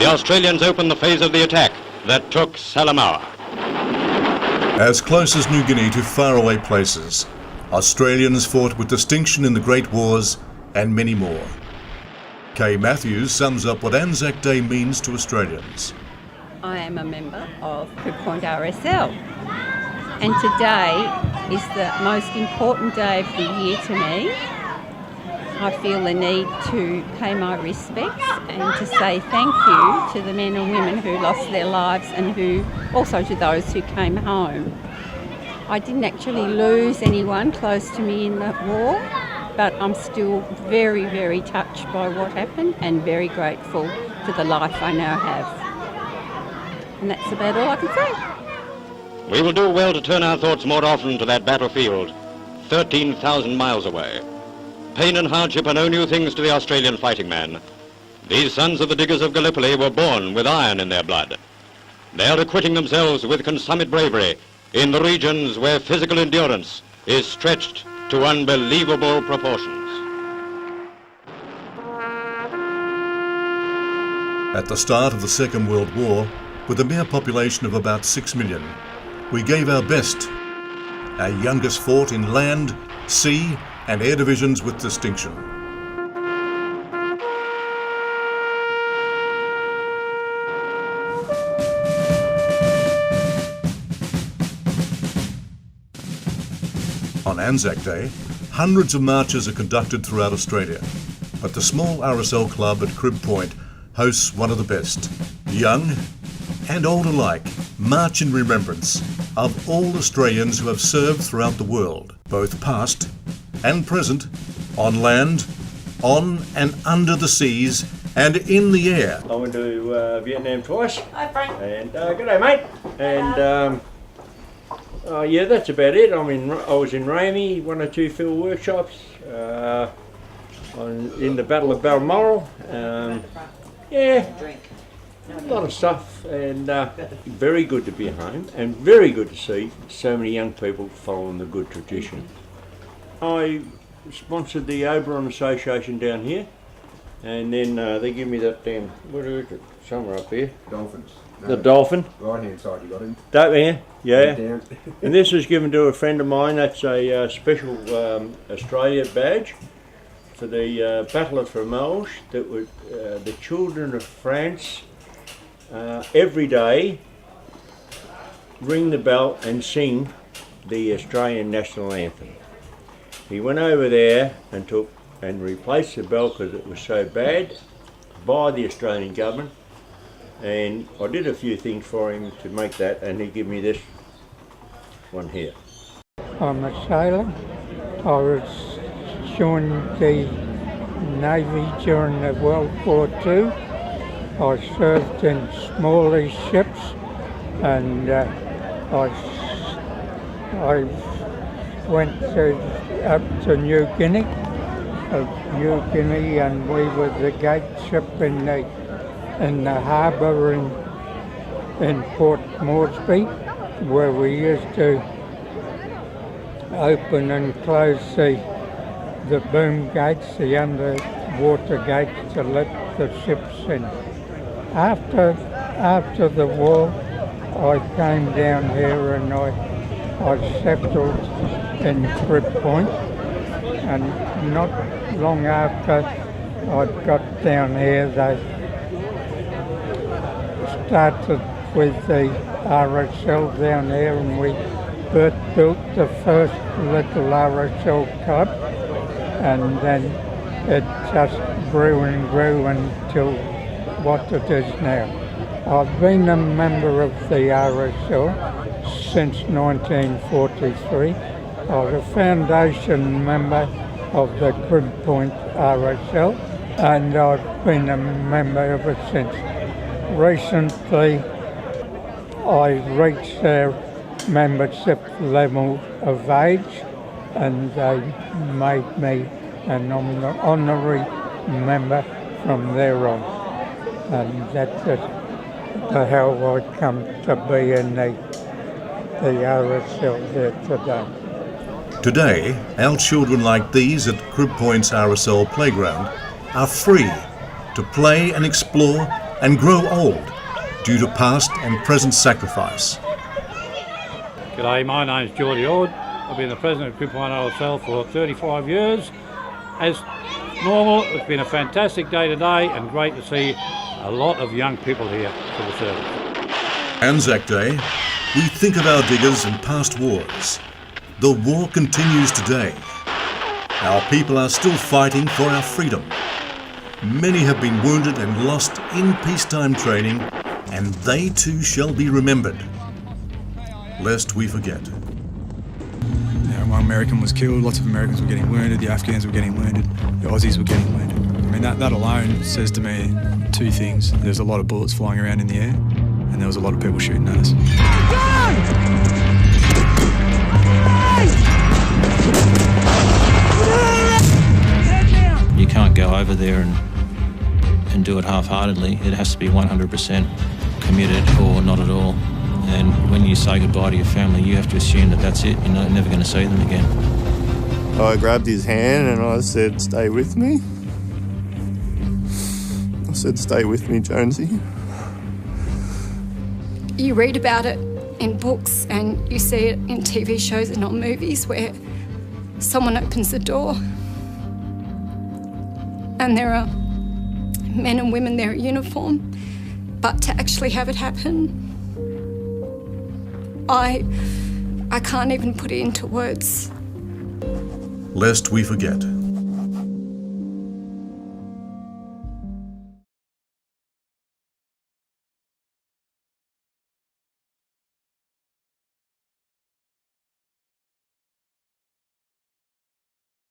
the Australians opened the phase of the attack that took Salamaua. As close as New Guinea to faraway places, Australians fought with distinction in the Great Wars and many more. Kay Matthews sums up what ANZAC Day means to Australians. I am a member of Crib Point RSL, and today is the most important day of the year to me. I feel the need to pay my respects and to say thank you to the men and women who lost their lives and who also to those who came home. I didn't actually lose anyone close to me in that war, but I'm still very, very touched by what happened and very grateful to the life I now have. And that's about all I can say. We will do well to turn our thoughts more often to that battlefield, 13,000 miles away. Pain and hardship are no new things to the Australian fighting man. These sons of the diggers of Gallipoli were born with iron in their blood. They are acquitting themselves with consummate bravery in the regions where physical endurance is stretched to unbelievable proportions. At the start of the Second World War, with a mere population of about 6 million, we gave our best. Our youngest fought in land, sea and air divisions with distinction. On ANZAC Day, hundreds of marches are conducted throughout Australia, but the small RSL club at Crib Point hosts one of the best. Young and old alike march in remembrance of all Australians who have served throughout the world, both past and present, on land, on and under the seas, and in the air. I went to Vietnam twice. Hi Frank. And g'day mate. And yeah, that's about it. I was in Ramey, 1 or 2 field workshops, in the Battle of Balmoral. Yeah, a lot of stuff, and very good to be home, and very good to see so many young people following the good tradition. I sponsored the Oberon Association down here, and then they give me that damn, what is it, somewhere up here? Dolphins. No, the dolphin. Right hand side, you got him. That there, yeah. Down. And this was given to a friend of mine. That's a special Australia badge for the Battle of Fromage. That was the children of France every day ring the bell and sing the Australian national anthem. He went over there and took and replaced the bell because it was so bad by the Australian government, and I did a few things for him to make that, and he gave me this one here. I'm a sailor. I was joined the Navy during the World War II. I served in smaller ships, and I went up to New Guinea, and we were the gate ship in the harbour in Port Moresby, where we used to open and close the boom gates, the underwater gates, to let the ships in. After the war, I came down here and I settled in Crib Point, and not long after I got down here, they started with the RSL down here, and we built the first little RSL club, and then it just grew and grew until what it is now. I've been a member of the RSL since 1943. I was a foundation member of the Crib Point RSL, and I've been a member ever since. Recently, I reached their membership level of age, and they made me an honorary member from there on. And that's how I come to be in the RSL there today. Today, our children like these at Crib Point's RSL playground are free to play and explore and grow old due to past and present sacrifice. G'day, my name's Geordie Ord. I've been the president of Crib Point RSL for 35 years. As normal, it's been a fantastic day today and great to see a lot of young people here for the service. ANZAC Day, we think of our diggers and past wars. The war continues today. Our people are still fighting for our freedom. Many have been wounded and lost in peacetime training, and they too shall be remembered, lest we forget. One American was killed, lots of Americans were getting wounded, the Afghans were getting wounded, the Aussies were getting wounded. I mean, that alone says to me two things. There's a lot of bullets flying around in the air, and there was a lot of people shooting at us. You can't go over there and do it half-heartedly. It has to be 100% committed or not at all. And when you say goodbye to your family, you have to assume that that's it. You're never going to see them again. I grabbed his hand and I said, "Stay with me." I said, "Stay with me, Jonesy." You read about it in books and you see it in TV shows and on movies where someone opens the door and there are men and women there in uniform, but to actually have it happen, I can't even put it into words. Lest we forget.